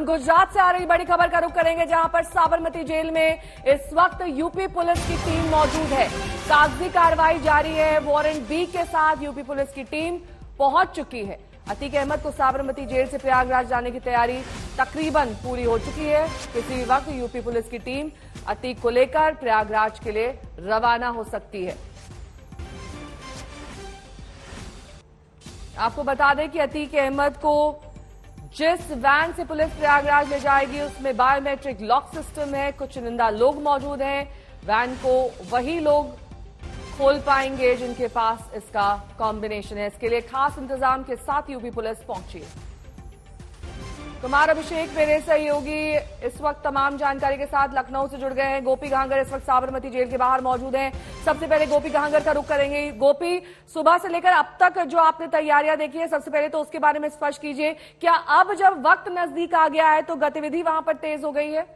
हम गुजरात से आ रही बड़ी खबर का रुख करेंगे, जहां पर साबरमती जेल में इस वक्त यूपी पुलिस की टीम मौजूद है। कागजी कार्रवाई जारी है। वारंट बी के साथ यूपी पुलिस की टीम पहुंच चुकी है। अतीक अहमद को साबरमती जेल से प्रयागराज जाने की तैयारी तकरीबन पूरी हो चुकी है। किसी भी वक्त यूपी पुलिस की टीम अतीक को लेकर प्रयागराज के लिए रवाना हो सकती है। आपको बता दें कि अतीक अहमद को जिस वैन से पुलिस प्रयागराज ले जाएगी उसमें बायोमेट्रिक लॉक सिस्टम है। कुछ चुनिंदा लोग मौजूद हैं। वैन को वही लोग खोल पाएंगे जिनके पास इसका कॉम्बिनेशन है। इसके लिए खास इंतजाम के साथ यूपी पुलिस पहुंची है। कुमार अभिषेक मेरे सहयोगी इस वक्त तमाम जानकारी के साथ लखनऊ से जुड़ गए हैं। गोपी गहांगर इस वक्त साबरमती जेल के बाहर मौजूद हैं। सबसे पहले गोपी गहांगर का रुख करेंगे। गोपी, सुबह से लेकर अब तक जो आपने तैयारियां देखी है, सबसे पहले तो उसके बारे में स्पष्ट कीजिए। क्या अब जब वक्त नजदीक आ गया है तो गतिविधि वहां पर तेज हो गई है?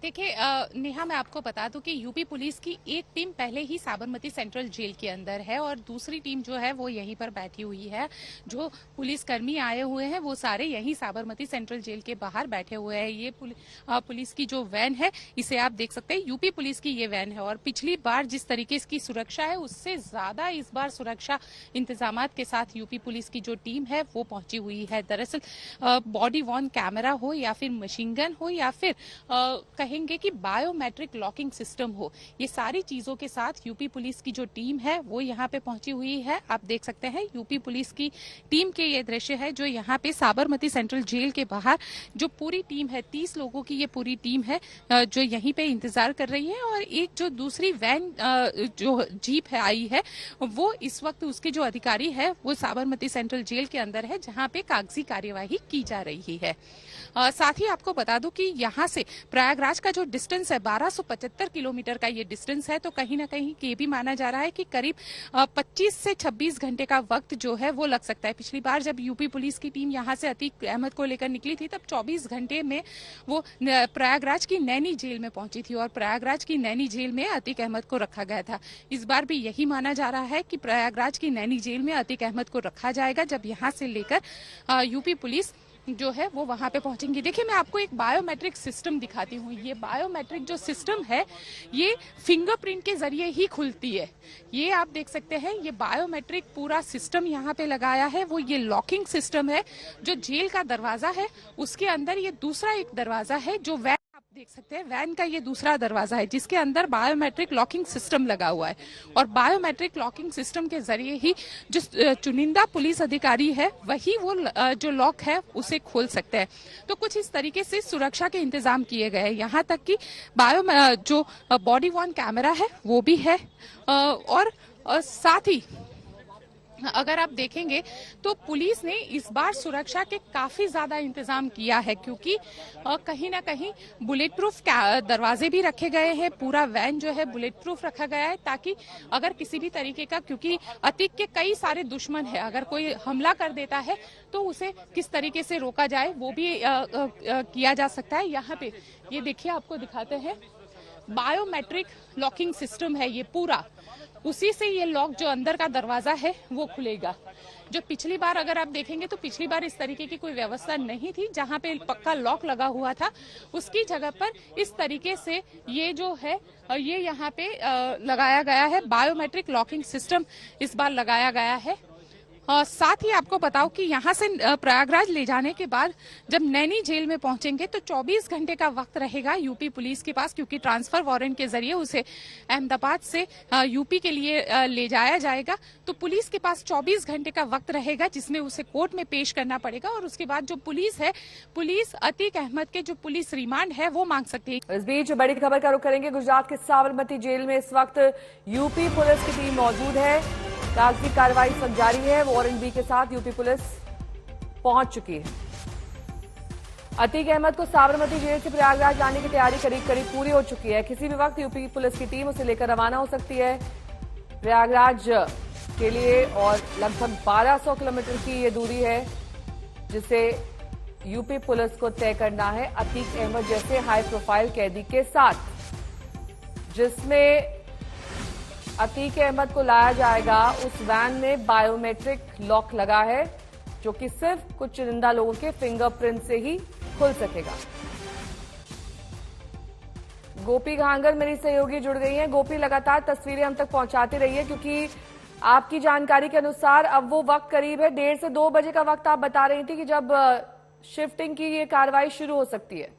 देखिए नेहा, मैं आपको बता दूं कि यूपी पुलिस की एक टीम पहले ही साबरमती सेंट्रल जेल के अंदर है और दूसरी टीम जो है वो यहीं पर बैठी हुई है। जो पुलिसकर्मी आए हुए हैं वो सारे यहीं साबरमती सेंट्रल जेल के बाहर बैठे हुए हैं। ये पुलिस की जो वैन है, इसे आप देख सकते हैं, यूपी पुलिस की ये वैन है। और पिछली बार जिस तरीके की सुरक्षा है उससे ज्यादा इस बार सुरक्षा इंतजाम के साथ यूपी पुलिस की जो टीम है वो पहुंची हुई है। दरअसल बॉडी वॉर्न कैमरा हो या फिर मशीन गन हो या फिर कहेंगे कि बायोमेट्रिक लॉकिंग सिस्टम हो, ये सारी चीजों के साथ यूपी पुलिस की जो टीम है वो यहाँ पे पहुंची हुई है। आप देख सकते हैं यूपी पुलिस की टीम के ये दृश्य है जो यहाँ पे साबरमती सेंट्रल जेल के बाहर जो पूरी टीम है, 30 लोगों की ये पूरी टीम है जो यहीं पे इंतजार कर रही है। और एक जो दूसरी वैन जो जीप है आई है वो इस वक्त उसके जो अधिकारी है वो साबरमती सेंट्रल जेल के अंदर है जहाँ पे कागजी कार्यवाही की जा रही है। साथ ही आपको बता दूं कि यहाँ से प्रयागराज का जो डिस्टेंस है 1275 किलोमीटर का ये डिस्टेंस है। तो कहीं ना कहीं ये भी माना जा रहा है कि करीब 25 से 26 घंटे का वक्त जो है वो लग सकता है। पिछली बार जब यूपी पुलिस की टीम यहाँ से अतीक अहमद को लेकर निकली थी तब 24 घंटे में वो प्रयागराज की नैनी जेल में पहुंची थी और प्रयागराज की नैनी जेल में अतीक अहमद को रखा गया था। इस बार भी यही माना जा रहा है कि प्रयागराज की नैनी जेल में अतीक अहमद को रखा जाएगा जब यहाँ से लेकर यूपी पुलिस जो है वो वहां पे पहुंचेंगी। देखिए, मैं आपको एक बायोमेट्रिक सिस्टम दिखाती हूँ। ये बायोमेट्रिक जो सिस्टम है ये फिंगरप्रिंट के जरिए ही खुलती है। ये आप देख सकते हैं, ये बायोमेट्रिक पूरा सिस्टम यहाँ पे लगाया है। वो ये लॉकिंग सिस्टम है। जो जेल का दरवाजा है उसके अंदर ये दूसरा एक दरवाजा है जो वैन, आप देख सकते हैं, वैन का ये दूसरा दरवाजा है जिसके अंदर बायोमेट्रिक लॉकिंग सिस्टम लगा हुआ है। और बायोमेट्रिक लॉकिंग सिस्टम के जरिए ही जो चुनिंदा पुलिस अधिकारी है वही वो जो लॉक है उसे खोल सकते हैं। तो कुछ इस तरीके से सुरक्षा के इंतजाम किए गए हैं। यहाँ तक कि जो बॉडी वॉर्न कैमरा है वो भी है। और साथ ही अगर आप देखेंगे तो पुलिस ने इस बार सुरक्षा के काफी ज्यादा इंतजाम किया है क्योंकि कहीं ना कहीं बुलेट प्रूफ दरवाजे भी रखे गए हैं। पूरा वैन जो है बुलेट प्रूफ रखा गया है ताकि अगर किसी भी तरीके का, क्योंकि अतीक के कई सारे दुश्मन है, अगर कोई हमला कर देता है तो उसे किस तरीके से रोका जाए वो भी किया जा सकता है। यहाँ पे ये देखिए, आपको दिखाते हैं, बायोमेट्रिक लॉकिंग सिस्टम है ये पूरा। उसी से ये लॉक जो अंदर का दरवाजा है वो खुलेगा। जो पिछली बार अगर आप देखेंगे तो पिछली बार इस तरीके की कोई व्यवस्था नहीं थी। जहां पे पक्का लॉक लगा हुआ था उसकी जगह पर इस तरीके से ये जो है ये यहाँ पे लगाया गया है। बायोमेट्रिक लॉकिंग सिस्टम इस बार लगाया गया है। साथ ही आपको बताओ कि यहाँ से प्रयागराज ले जाने के बाद जब नैनी जेल में पहुंचेंगे तो 24 घंटे का वक्त रहेगा यूपी पुलिस के पास, क्योंकि ट्रांसफर वारंट के जरिए उसे अहमदाबाद से यूपी के लिए ले जाया जाएगा। तो पुलिस के पास 24 घंटे का वक्त रहेगा जिसमें उसे कोर्ट में पेश करना पड़ेगा और उसके बाद जो पुलिस है, पुलिस अतीक अहमद के जो पुलिस रिमांड है वो मांग सकती है। इस बीच बड़ी खबर का रुख करेंगे। गुजरात के साबरमती जेल में इस वक्त यूपी पुलिस की टीम मौजूद है। कागजी कार्रवाई जारी है। वारंट बी के साथ यूपी पुलिस पहुंच चुकी है। अतीक अहमद को साबरमती जेल से प्रयागराज जाने की तैयारी करीब पूरी हो चुकी है। किसी भी वक्त यूपी पुलिस की टीम उसे लेकर रवाना हो सकती है प्रयागराज के लिए। और लगभग 1200 किलोमीटर की ये दूरी है जिसे यूपी पुलिस को तय करना है अतीक अहमद जैसे हाई प्रोफाइल कैदी के साथ, जिसमें अतीक अहमद को लाया जाएगा। उस वैन में बायोमेट्रिक लॉक लगा है जो कि सिर्फ कुछ चुनिंदा लोगों के फिंगरप्रिंट से ही खुल सकेगा। गोपी घांगर मेरी सहयोगी जुड़ गई हैं। गोपी, लगातार तस्वीरें हम तक पहुंचाती रही है क्योंकि आपकी जानकारी के अनुसार अब वो वक्त करीब है 1:30 से 2 बजे का वक्त आप बता रही थी कि जब शिफ्टिंग की ये कार्रवाई शुरू हो सकती है।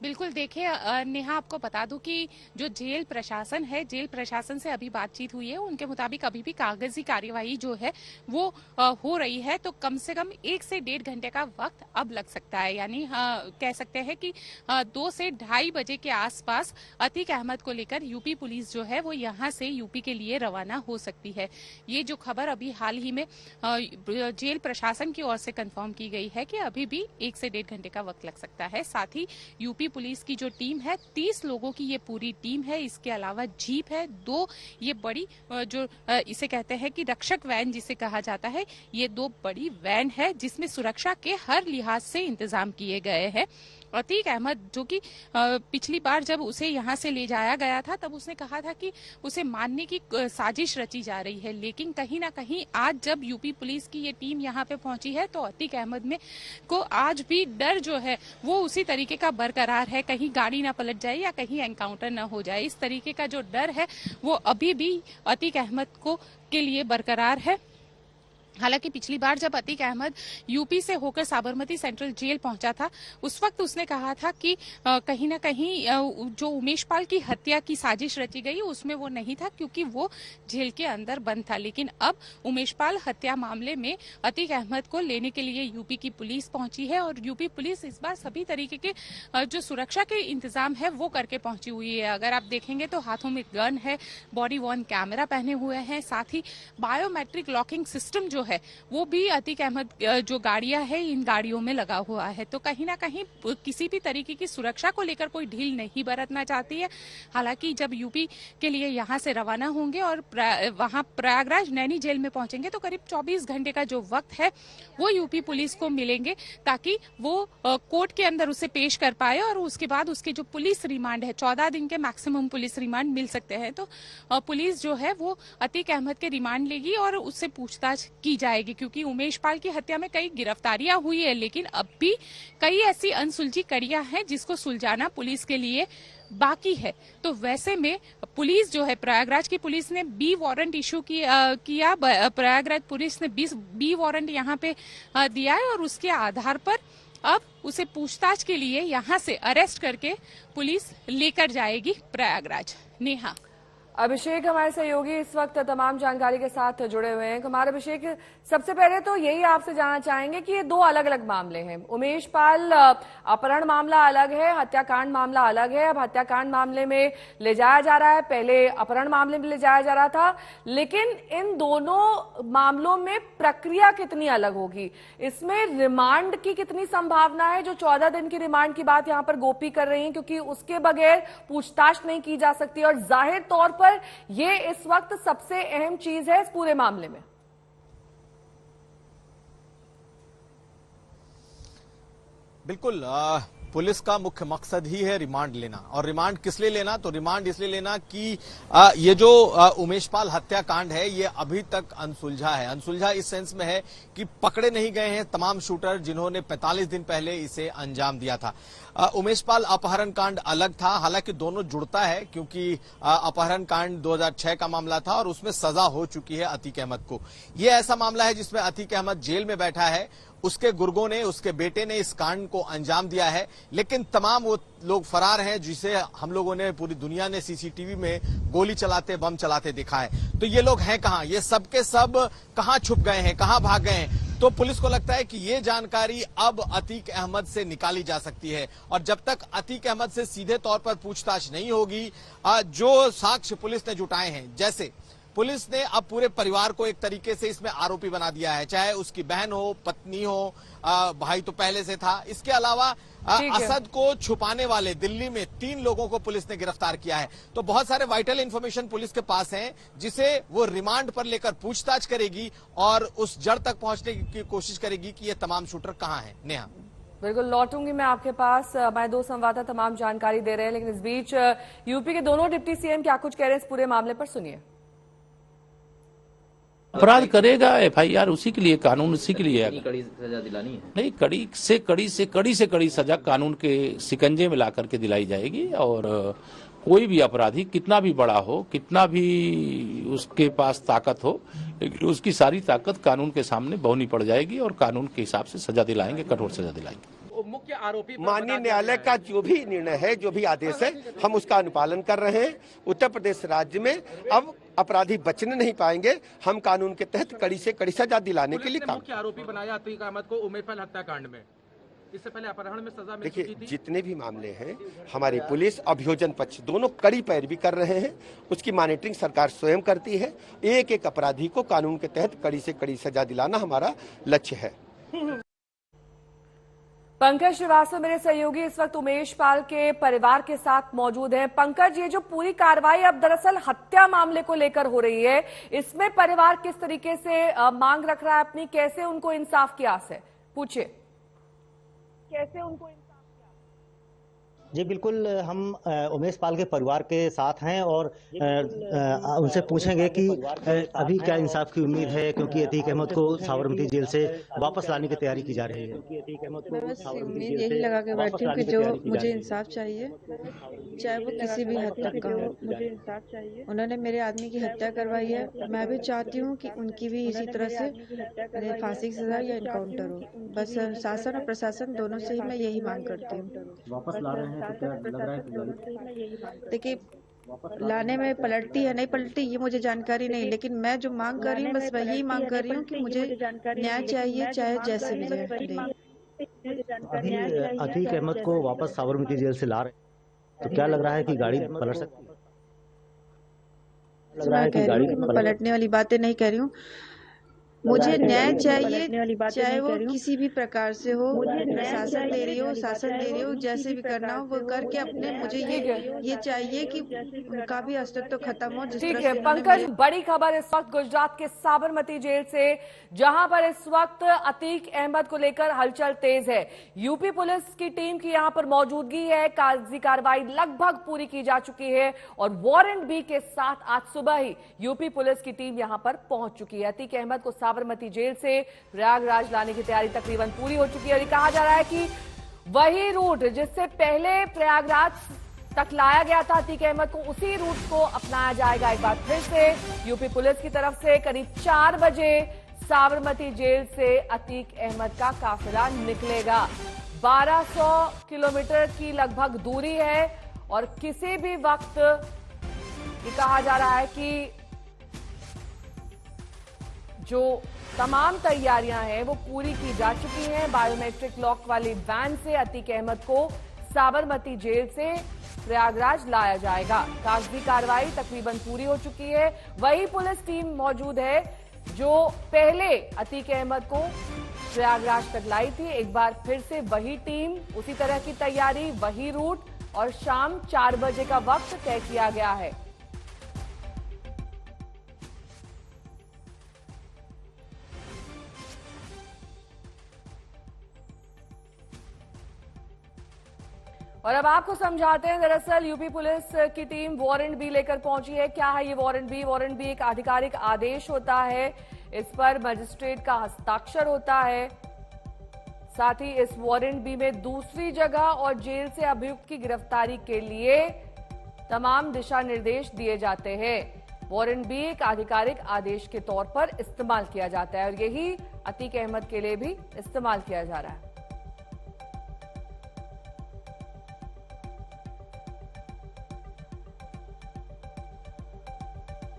बिल्कुल, देखिए नेहा, आपको बता दूं कि जो जेल प्रशासन है, जेल प्रशासन से अभी बातचीत हुई है। उनके मुताबिक अभी भी कागजी कार्यवाही जो है वो हो रही है, तो कम से कम 1 से 1.5 घंटे का वक्त अब लग सकता है। यानी कह सकते हैं कि 2 से 2:30 बजे के आसपास अतीक अहमद को लेकर यूपी पुलिस जो है वो यहाँ से यूपी के लिए रवाना हो सकती है। ये जो खबर अभी हाल ही में जेल प्रशासन की ओर से कंफर्म की गई है कि अभी भी 1 से 1.5 घंटे का वक्त लग सकता है। साथ ही यूपी पुलिस की जो टीम है, 30 लोगों की ये पूरी टीम है। इसके अलावा जीप है, 2 ये बड़ी जो इसे कहते हैं कि रक्षक वैन जिसे कहा जाता है, ये 2 बड़ी वैन है जिसमें सुरक्षा के हर लिहाज से इंतजाम किए गए हैं। अतीक अहमद जो कि पिछली बार जब उसे यहाँ से ले जाया गया था तब उसने कहा था कि उसे मारने की साजिश रची जा रही है, लेकिन कहीं ना कहीं आज जब यूपी पुलिस की ये टीम यहाँ पे पहुंची है तो अतीक अहमद में को आज भी डर जो है वो उसी तरीके का बरकरार है। कहीं गाड़ी ना पलट जाए या कहीं एनकाउंटर ना हो जाए, इस तरीके का जो डर है वो अभी भी अतीक अहमद के लिए बरकरार है। हालांकि पिछली बार जब अतीक अहमद यूपी से होकर साबरमती सेंट्रल जेल पहुंचा था उस वक्त उसने कहा था कि कहीं ना कहीं जो उमेश पाल की हत्या की साजिश रची गई उसमें वो नहीं था क्योंकि वो जेल के अंदर बंद था। लेकिन अब उमेश पाल हत्या मामले में अतीक अहमद को लेने के लिए यूपी की पुलिस पहुंची है और यूपी पुलिस इस बार सभी तरीके के जो सुरक्षा के इंतजाम है वो करके पहुंची हुई है। अगर आप देखेंगे तो हाथों में गन है, बॉडी वॉर्न कैमरा पहने हुए हैं, साथ ही बायोमेट्रिक लॉकिंग सिस्टम जो है वो भी अतीक अहमद जो गाड़ियां है इन गाड़ियों में लगा हुआ है। तो कहीं ना कहीं किसी भी तरीके की सुरक्षा को लेकर कोई ढील नहीं बरतना चाहती है। हालांकि जब यूपी के लिए यहां से रवाना होंगे और वहां प्रयागराज नैनी जेल में पहुंचेंगे तो करीब 24 घंटे का जो वक्त है वो यूपी पुलिस को मिलेंगे ताकि वो कोर्ट के अंदर उसे पेश कर पाए और उसके बाद उसके जो पुलिस रिमांड है 14 दिन के मैक्सिमम पुलिस रिमांड मिल सकते हैं। तो पुलिस जो है वो अतीक अहमद के रिमांड लेगी और उससे पूछताछ की जाएगी क्योंकि उमेश पाल की हत्या में कई गिरफ्तारियां हुई है लेकिन अब भी कई ऐसी अनसुलझी कड़ियां हैं जिसको सुलझाना पुलिस के लिए बाकी है। तो वैसे में पुलिस जो है, प्रयागराज की पुलिस ने बी वारंट इशू किया। प्रयागराज पुलिस ने बी वारंट यहाँ पे दिया है और उसके आधार पर अब उसे पूछताछ के लिए यहाँ से अरेस्ट करके पुलिस लेकर जाएगी प्रयागराज। नेहा, अभिषेक हमारे सहयोगी इस वक्त तमाम जानकारी के साथ जुड़े हुए हैं। कुमार अभिषेक, सबसे पहले तो यही आपसे जानना चाहेंगे कि ये 2 अलग अलग मामले हैं। उमेश पाल अपहरण मामला अलग है, हत्याकांड मामला अलग है। अब हत्याकांड मामले में ले जाया जा रहा है, पहले अपहरण मामले में ले जाया जा रहा था, लेकिन इन दोनों मामलों में प्रक्रिया कितनी अलग होगी? इसमें रिमांड की कितनी संभावना है? जो 14 दिन की रिमांड की बात यहाँ पर गोपी कर रही है क्योंकि उसके बगैर पूछताछ नहीं की जा सकती और जाहिर तौर पर ये इस वक्त सबसे अहम चीज है इस पूरे मामले में। बिल्कुल, पुलिस का मुख्य मकसद ही है रिमांड लेना। और रिमांड किस लिए लेना? तो रिमांड इसलिए लेना कि ये जो उमेश पाल हत्याकांड है ये अभी तक अनसुलझा है। अनसुलझा इस सेंस में है कि पकड़े नहीं गए हैं तमाम शूटर जिन्होंने 45 दिन पहले इसे अंजाम दिया था। उमेश पाल अपहरण कांड अलग था, हालांकि दोनों जुड़ता है क्योंकि अपहरण कांड 2006 का मामला था और उसमें सजा हो चुकी है अतीक अहमद को। यह ऐसा मामला है जिसमें अतीक अहमद जेल में बैठा है, उसके गुर्गों ने, उसके बेटे ने इस कांड को अंजाम दिया है, लेकिन तमाम वो लोग फरार हैं जिसे हम लोगों ने, पूरी दुनिया ने सीसीटीवी में गोली चलाते, बम चलाते देखा है। तो ये लोग हैं कहां? ये सब के सब कहां छुप गए हैं, कहां भाग गए हैं? तो पुलिस को लगता है कि ये जानकारी अब अतीक अहमद से निकाली जा सकती है और जब तक अतीक अहमद से सीधे तौर पर पूछताछ नहीं होगी, जो साक्ष्य पुलिस ने जुटाए हैं, जैसे पुलिस ने अब पूरे परिवार को एक तरीके से इसमें आरोपी बना दिया है, चाहे उसकी बहन हो, पत्नी हो, भाई तो पहले से था। इसके अलावा असद को छुपाने वाले दिल्ली में 3 लोगों को पुलिस ने गिरफ्तार किया है। तो बहुत सारे वाइटल इंफॉर्मेशन पुलिस के पास हैं जिसे वो रिमांड पर लेकर पूछताछ करेगी और उस जड़ तक पहुंचने की कोशिश करेगी कि ये तमाम शूटर कहां हैं। नेहा, बिल्कुल लौटूंगी मैं आपके पास। हमारे दो संवाददाता तमाम जानकारी दे रहे हैं, लेकिन इस बीच यूपी के दोनों डिप्टी सीएम क्या कुछ कह रहे हैं इस पूरे मामले पर, सुनिए। अपराध करेगा एफआईआर उसी के लिए, कानून उसी के लिए है। कड़ी सजा दिलानी है? नहीं, कड़ी से कड़ी सजा कानून के शिकंजे में ला करके दिलाई जाएगी। और कोई भी अपराधी कितना भी बड़ा हो, कितना भी उसके पास ताकत हो, लेकिन उसकी सारी ताकत कानून के सामने बहुनी पड़ जाएगी और कानून के हिसाब से सजा दिलाएंगे, कठोर सजा दिलाएंगे। मुख्य आरोपी माननीय न्यायालय का जो भी निर्णय है, जो भी आदेश है, हम उसका अनुपालन कर रहे हैं। उत्तर प्रदेश राज्य में अब अपराधी बचने नहीं पाएंगे। हम कानून के तहत कड़ी से कड़ी सजा दिलाने के लिए काम। मुख्य आरोपी बनाया अतीक अहमद को उमेशपाल हत्याकांड में, इससे पहले अपहरण में सजा मिल चुकी थी। देखिए, जितने भी मामले हैं, हमारी पुलिस अभियोजन पक्ष दोनों कड़ी पैरवी कर रहे हैं। उसकी मॉनिटरिंग सरकार स्वयं करती है। एक एक अपराधी को कानून के तहत कड़ी से कड़ी सजा दिलाना हमारा लक्ष्य है। पंकज श्रीवास्तव मेरे सहयोगी इस वक्त उमेश पाल के परिवार के साथ मौजूद हैं। पंकज, ये जो पूरी कार्रवाई अब दरअसल हत्या मामले को लेकर हो रही है, इसमें परिवार किस तरीके से मांग रख रहा है अपनी, कैसे उनको इंसाफ की आस है, पूछिए। कैसे उनको जी बिल्कुल, हम उमेश पाल के परिवार के साथ हैं और उनसे पूछेंगे कि अभी क्या इंसाफ की उम्मीद है, क्योंकि अतीक अहमद को साबरमती जेल से वापस लाने की तैयारी की जा रही है। मैं बस उम्मीद यही लगा के बैठी हूँ कि जो मुझे इंसाफ चाहिए, चाहे वो किसी भी हद तक का हो, मुझे इंसाफ चाहिए। उन्होंने मेरे आदमी की हत्या करवाई है, मैं भी चाहती हूँ कि उनकी भी इसी तरह से फांसी की सजा या इनकाउंटर हो। बस शासन और प्रशासन दोनों से ही मैं यही मांग करती हूँ। वापस ला रहे हैं तो क्या लग रहा है? देखिए, लाने में पलटती है नहीं पलटती ये मुझे जानकारी नहीं, लेकिन मैं जो मांग कर रही हूँ बस वही मांग कर रही हूँ कि मुझे न्याय चाहिए, चाहे जैसे भी जाए। अभी अतीक अहमद को वापस साबरमती जेल से ला रहे हैं, तो क्या लग रहा है कि गाड़ी पलट सकती है? लग रहा है कि गाड़ी पलटने वाली बातें नहीं कह रही हूँ। मुझे न्याय चाहिए, चाहे वो किसी भी प्रकार से हो, प्रशासन दे रही हो, शासन दे रही हो, जैसे भी करना हो वो करके अपने, मुझे ये चाहिए कि उनका भी अस्तित्व खत्म हो। ठीक है पंकज, बड़ी खबर इस वक्त गुजरात के साबरमती जेल से, जहां पर इस वक्त अतीक अहमद को लेकर हलचल तेज है। यूपी पुलिस की टीम की यहां पर मौजूदगी है, कागजी कार्रवाई लगभग पूरी की जा चुकी है और वारंट भी के साथ आज सुबह ही यूपी पुलिस की टीम यहां पर पहुंच चुकी है। अतीक अहमद को साबरमती जेल से प्रयागराज लाने की तैयारी तकरीबन पूरी हो चुकी है और ये कहा जा रहा है कि वही रूट जिससे पहले प्रयागराज तक लाया गया था अतीक अहमद को, उसी रूट को अपनाया जाएगा एक बार फिर से यूपी पुलिस की तरफ से। करीब 4 बजे साबरमती जेल से अतीक अहमद का काफिला निकलेगा। 1200 किलोमीटर की लगभग दूरी है और किसी भी वक्त ये कहा जा रहा है कि जो तमाम तैयारियां हैं वो पूरी की जा चुकी हैं। बायोमेट्रिक लॉक वाली वैन से अतीक अहमद को साबरमती जेल से प्रयागराज लाया जाएगा। कागजी कार्रवाई तकरीबन पूरी हो चुकी है। वही पुलिस टीम मौजूद है जो पहले अतीक अहमद को प्रयागराज तक लाई थी। एक बार फिर से वही टीम, उसी तरह की तैयारी, वही रूट और शाम 4 बजे का वक्त तय किया गया है। और अब आपको समझाते हैं, दरअसल यूपी पुलिस की टीम वारंट भी लेकर पहुंची है। क्या है ये वारंट भी? वारंट भी एक आधिकारिक आदेश होता है, इस पर मजिस्ट्रेट का हस्ताक्षर होता है। साथ ही इस वारंट भी में दूसरी जगह और जेल से अभियुक्त की गिरफ्तारी के लिए तमाम दिशा निर्देश दिए जाते हैं। वारंट भी एक आधिकारिक आदेश के तौर पर इस्तेमाल किया जाता है और यही अतीक अहमद के लिए भी इस्तेमाल किया जा रहा है।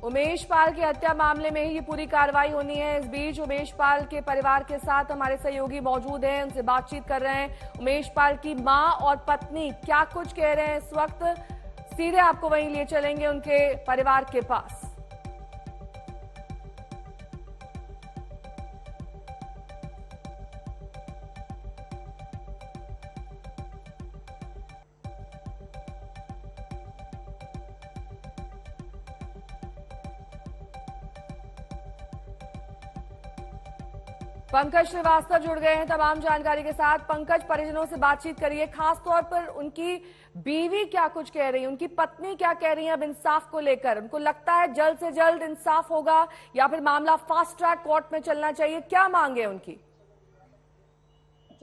उमेश पाल की हत्या मामले में ही ये पूरी कार्रवाई होनी है। इस बीच उमेश पाल के परिवार के साथ हमारे सहयोगी मौजूद हैं, उनसे बातचीत कर रहे हैं। उमेश पाल की मां और पत्नी क्या कुछ कह रहे हैं इस वक्त, सीधे आपको वहीं लिए चलेंगे उनके परिवार के पास। पंकज श्रीवास्तव जुड़ गए हैं तमाम जानकारी के साथ। पंकज, परिजनों से बातचीत करिए, खास तौर पर उनकी बीवी क्या कुछ कह रही है, उनकी पत्नी क्या कह रही है अब इंसाफ को लेकर? उनको लगता है जल्द से जल्द इंसाफ होगा या फिर मामला फास्ट ट्रैक कोर्ट में चलना चाहिए? क्या मांग है उनकी?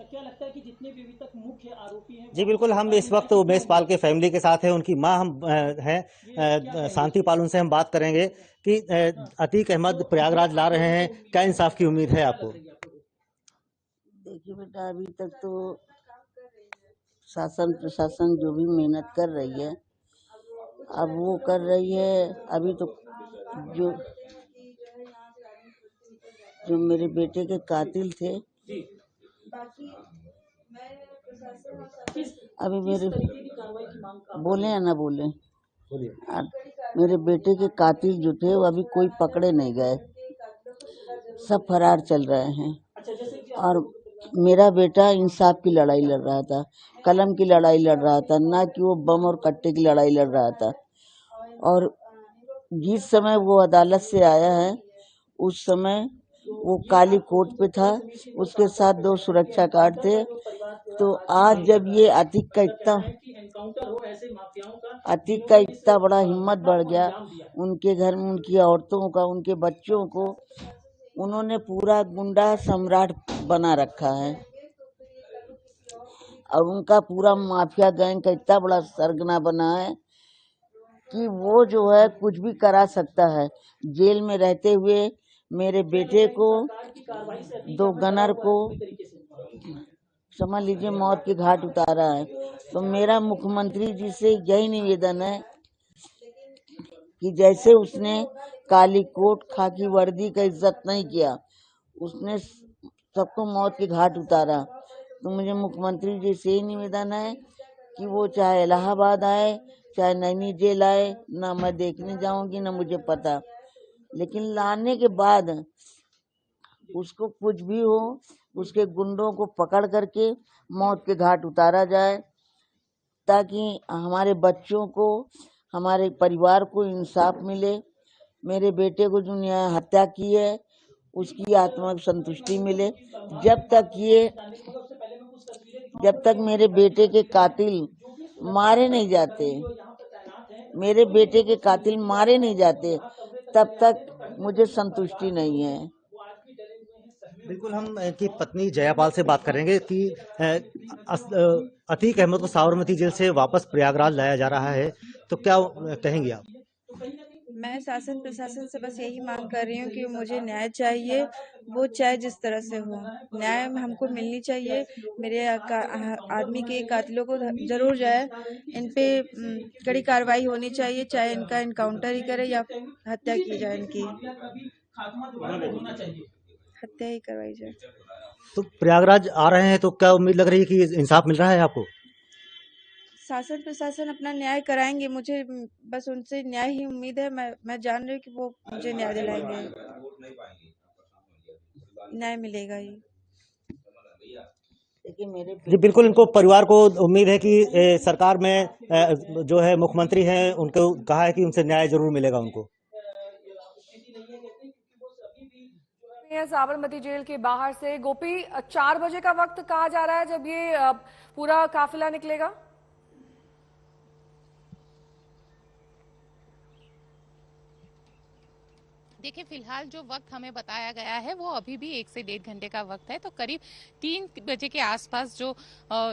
क्या लगता है कि जितने भी अभी तक मुख्य आरोपी हैं? जी बिल्कुल, हम इस वक्त उमेश पाल के फैमिली के साथ हैं। उनकी मां हम हैं शांति पाल, उनसे हम बात करेंगे कि अतीक अहमद प्रयागराज ला रहे हैं, क्या इंसाफ की उम्मीद है आपको? देखिए बेटा, अभी तक तो शासन प्रशासन जो भी मेहनत कर रही है, अब वो कर रही है। अभी तो जो मेरे बेटे के कातिल थे, अभी मेरे बोले या ना बोले, मेरे बेटे के कातिल जो थे वो अभी कोई पकड़े नहीं गए, सब फरार चल रहे हैं। और मेरा बेटा इंसाफ की लड़ाई लड़ रहा था, कलम की लड़ाई लड़ रहा था, ना कि वो बम और कट्टे की लड़ाई लड़ रहा था। और जिस समय वो अदालत से आया है उस समय वो काली कोट पे था, उसके साथ 2 सुरक्षा गार्ड थे। तो आज जब ये अतीक का इतना बड़ा हिम्मत बढ़ गया, उनके घर में उनकी औरतों का, उनके बच्चों को उन्होंने पूरा गुंडा सम्राट बना रखा है। और उनका पूरा माफिया गैंग का इतना बड़ा सरगना बना है कि वो जो है कुछ भी करा सकता है। जेल में रहते हुए मेरे बेटे को, 2 गनर को समझ लीजिए मौत के घाट उतारा है। तो मेरा मुख्यमंत्री जी से यही निवेदन है कि जैसे उसने काली कोट खाकी वर्दी का इज्जत नहीं किया, उसने सबको मौत के घाट उतारा, तो मुझे मुख्यमंत्री जी से ही निवेदन है कि वो चाहे इलाहाबाद आए, चाहे नैनी जेल आए, ना मैं देखने जाऊंगी ना मुझे पता, लेकिन लाने के बाद उसको कुछ भी हो, उसके गुंडों को पकड़ करके मौत के घाट उतारा जाए, ताकि हमारे बच्चों को, हमारे परिवार को इंसाफ मिले। मेरे बेटे को जो हत्या की है उसकी आत्मा को संतुष्टि मिले। जब तक मेरे बेटे के कातिल मारे नहीं जाते, मेरे बेटे के कातिल मारे नहीं जाते, तब तक मुझे संतुष्टि नहीं है। बिल्कुल, हम की पत्नी जयापाल से बात करेंगे कि अतीक अहमद को साबरमती जेल से वापस प्रयागराज लाया जा रहा है, तो क्या कहेंगे आप? मैं शासन प्रशासन से बस यही मांग कर रही हूँ कि मुझे न्याय चाहिए, वो चाहे जिस तरह से हो, न्याय हमको मिलनी चाहिए। मेरे आदमी के कातिलों को जरूर जाए, इन पे कड़ी कार्रवाई होनी चाहिए, चाहे इनका इनकाउंटर ही करे या हत्या की जाए, इनकी हत्या ही करवाई जाए। तो प्रयागराज आ रहे हैं तो क्या उम्मीद लग रही है कि इंसाफ मिल रहा है आपको? शासन प्रशासन अपना न्याय कराएंगे, मुझे बस उनसे न्याय ही उम्मीद है। मैं जान रही हूँ कि वो मुझे न्याय दिलाएंगे, न्याय मिलेगा ही। जी बिल्कुल, इनको परिवार को उम्मीद है कि सरकार में जो है मुख्यमंत्री हैं, उनको कहा है कि उनसे न्याय जरूर मिलेगा उनको। साबरमती जेल के बाहर से गोपी, 4 बजे का वक्त कहा जा रहा है जब ये पूरा काफिला निकलेगा। देखिए, फिलहाल जो वक्त हमें बताया गया है वो अभी भी 1 से 1.5 घंटे का वक्त है। तो करीब 3 बजे के आसपास जो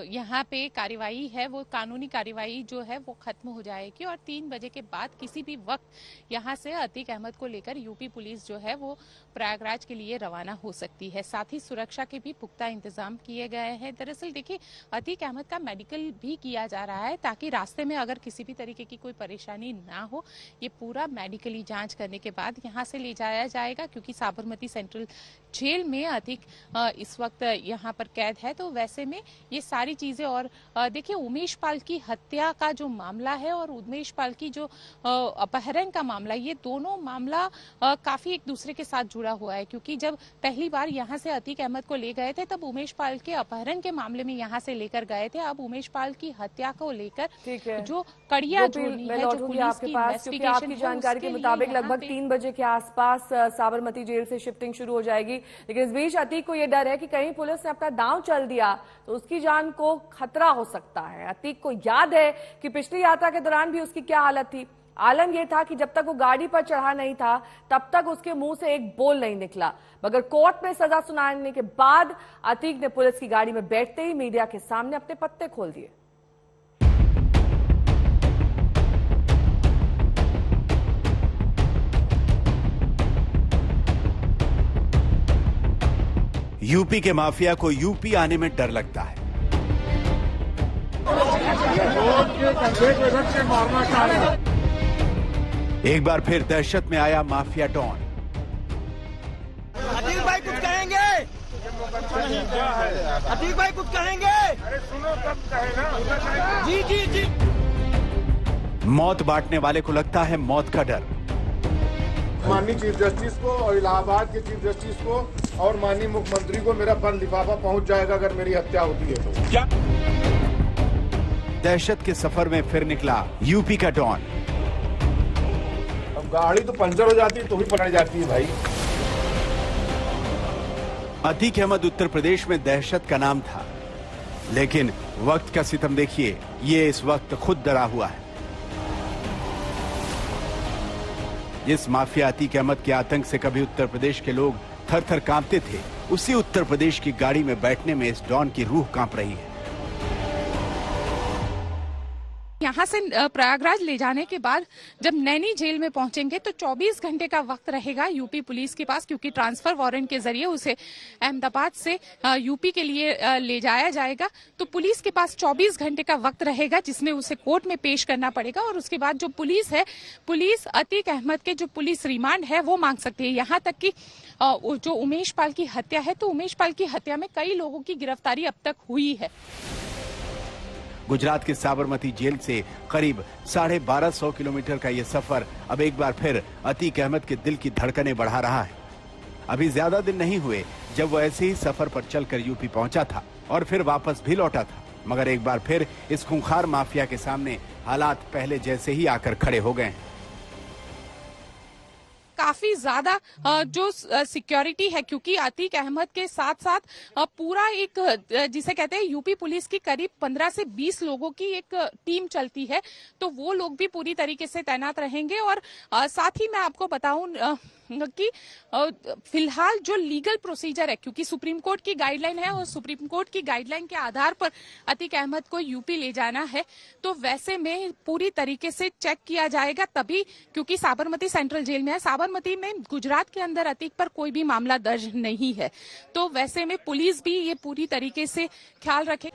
यहाँ पे कार्यवाही है, वो कानूनी कार्यवाही जो है वो खत्म हो जाएगी और 3 बजे के बाद किसी भी वक्त यहाँ से अतीक अहमद को लेकर यूपी पुलिस जो है वो प्रयागराज के लिए रवाना हो सकती है। साथ ही सुरक्षा के भी पुख्ता इंतजाम किए गए हैं। दरअसल देखिए, अतीक अहमद का मेडिकल भी किया जा रहा है ताकि रास्ते में अगर किसी भी तरीके की कोई परेशानी ना हो, ये पूरा मेडिकली जांच करने के बाद यहाँ से ले जाया जाएगा, क्योंकि साबरमती सेंट्रल जेल में अतीक इस वक्त यहाँ पर कैद है। तो वैसे में ये सारी चीजें, और देखिए उमेश पाल की हत्या का जो मामला है और उमेश पाल की जो अपहरण का मामला, ये दोनों मामला काफी एक दूसरे के साथ जुड़ा हुआ है, क्योंकि जब पहली बार यहाँ से अतीक अहमद को ले गए थे तब उमेश पाल के अपहरण के मामले में यहाँ से लेकर गए थे। अब उमेश पाल की हत्या को लेकर जो कड़ियां जोड़नी है, जो पुलिस की इन्वेस्टिगेशन, आपकी जानकारी के मुताबिक लगभग 3 बजे के आसपास आसपास साबरमती जेल से शिफ्टिंग शुरू हो जाएगी। लेकिन इस बीच अतीक को यह डर है कि कहीं पुलिस ने अपना दांव चल दिया तो उसकी जान को खतरा हो सकता है। अतीक को याद है कि पिछली यात्रा के दौरान भी उसकी क्या हालत थी। आलम यह था कि जब तक वो गाड़ी पर चढ़ा नहीं था तब तक उसके मुंह से एक बोल नहीं निकला, मगर कोर्ट में सजा सुनाने के बाद अतीक ने पुलिस की गाड़ी में बैठते ही मीडिया के सामने अपने पत्ते खोल दिए। यूपी के माफिया को यूपी आने में डर लगता है। एक बार फिर दहशत में आया माफिया डॉन। अतीक भाई कुछ कहेंगे? अतीक भाई कुछ कहेंगे? अरे सुनो तब कहे ना। जी जी जी। मौत बांटने वाले को लगता है मौत का डर। माननीय चीफ जस्टिस को और इलाहाबाद के चीफ जस्टिस को और माननीय मुख्यमंत्री को मेरा बंद लिफाफा पहुंच जाएगा अगर मेरी हत्या होती है तो। क्या दहशत के सफर में फिर निकला यूपी का डॉन। अब गाड़ी तो पंचर हो जाती है तो भी पलट जाती है भाई। अतीक अहमद उत्तर प्रदेश में दहशत का नाम था, लेकिन वक्त का सितम देखिए, ये इस वक्त खुद डरा हुआ है। जिस माफिया अतीक अहमद के आतंक से कभी उत्तर प्रदेश के लोग थर थर कांपते थे, उसी उत्तर प्रदेश की गाड़ी में बैठने में इस डॉन की रूह कांप रही है। यहाँ से प्रयागराज ले जाने के बाद जब नैनी जेल में पहुंचेंगे तो 24 घंटे का वक्त रहेगा यूपी पुलिस के पास, क्योंकि ट्रांसफर वारंट के जरिए उसे अहमदाबाद से यूपी के लिए ले जाया जाएगा। तो पुलिस के पास 24 घंटे का वक्त रहेगा जिसमें उसे कोर्ट में पेश करना पड़ेगा और उसके बाद जो पुलिस है, पुलिस अतीक अहमद के जो पुलिस रिमांड है वो मांग सकती है। यहाँ तक कि जो उमेश पाल की हत्या है, तो उमेश पाल की हत्या में कई लोगों की गिरफ्तारी अब तक हुई है। गुजरात के साबरमती जेल से करीब 1250 किलोमीटर का ये सफर अब एक बार फिर अतीक अहमद के दिल की धड़कनें बढ़ा रहा है। अभी ज्यादा दिन नहीं हुए जब वो ऐसे ही सफर पर चलकर यूपी पहुंचा था और फिर वापस भी लौटा था, मगर एक बार फिर इस खूंखार माफिया के सामने हालात पहले जैसे ही आकर खड़े हो गए हैं। काफी ज्यादा जो सिक्योरिटी है, क्योंकि अतीक अहमद के साथ साथ पूरा एक जिसे कहते हैं यूपी पुलिस की करीब 15 से 20 लोगों की एक टीम चलती है, तो वो लोग भी पूरी तरीके से तैनात रहेंगे। और साथ ही मैं आपको बताऊं कि फिलहाल जो लीगल प्रोसीजर है, क्योंकि सुप्रीम कोर्ट की गाइडलाइन है और सुप्रीम कोर्ट की गाइडलाइन के आधार पर अतीक अहमद को यूपी ले जाना है, तो वैसे में पूरी तरीके से चेक किया जाएगा तभी, क्योंकि साबरमती सेंट्रल जेल में है। साबरमती में गुजरात के अंदर अतीक पर कोई भी मामला दर्ज नहीं है, तो वैसे में पुलिस भी ये पूरी तरीके से ख्याल रखे।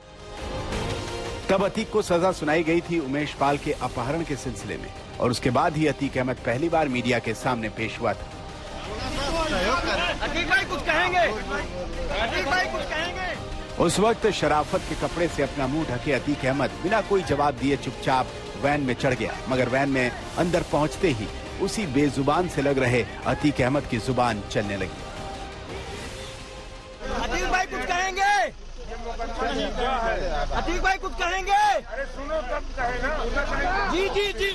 तब अतीक को सजा सुनाई गई थी उमेश पाल के अपहरण के सिलसिले में, और उसके बाद ही अतीक अहमद पहली बार मीडिया के सामने पेश हुआ था। अतीक भाई कुछ कहेंगे? अतीक भाई कुछ कहेंगे? उस वक्त शराफत के कपड़े से अपना मुंह ढके अतीक अहमद बिना कोई जवाब दिए चुपचाप वैन में चढ़ गया, मगर वैन में अंदर पहुंचते ही उसी बेजुबान से लग रहे अतीक अहमद की जुबान चलने लगी। अतीक भाई कुछ कहेंगे? अतीक भाई कुछ कहेंगे? अरे सुनो तब कहे ना। जी जी जी।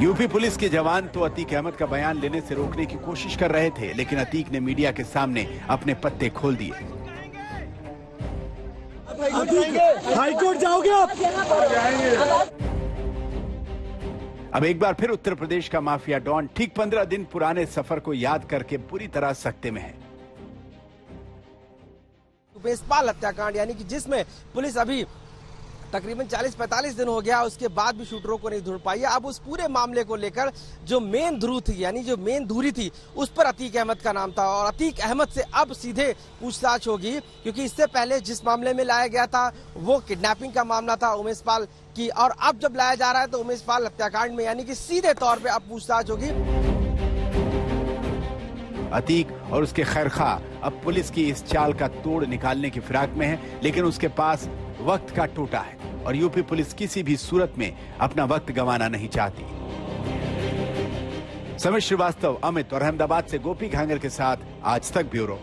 यूपी पुलिस के जवान तो अतीक अहमद का बयान लेने से रोकने की कोशिश कर रहे थे, लेकिन अतीक ने मीडिया के सामने अपने पत्ते खोल दिए। हाईकोर्ट जाओगे आप? अब एक बार फिर उत्तर प्रदेश का माफिया डॉन ठीक 15 दिन पुराने सफर को याद करके पूरी तरह सख्ते में है। उमेश पाल हत्याकांड, यानी कि जिसमें पुलिस अभी तकरीबन 40-45 दिन हो गया, उसके बाद भी शूटरों को नहीं ढूंढ पाई है। अब उस पूरे मामले को लेकर जो मेन ध्रुव थी, यानी जो मेन धुरी थी, उस पर अतीक अहमद का नाम था और अतीक अहमद से अब सीधे पूछताछ होगी, क्योंकि इससे पहले जिस मामले में लाया गया था वो किडनैपिंग का मामला था उमेश पाल की, और अब जब लाया जा रहा है तो उमेश पाल हत्याकांड में, यानी कि सीधे तौर पर अब पूछताछ होगी। अतीक और उसके खैरखा अब पुलिस की इस चाल का तोड़ निकालने की फिराक में है, लेकिन उसके पास वक्त का टोटा है और यूपी पुलिस किसी भी सूरत में अपना वक्त गंवाना नहीं चाहती। समीर श्रीवास्तव, अमित और अहमदाबाद से गोपी घांगर के साथ आज तक ब्यूरो।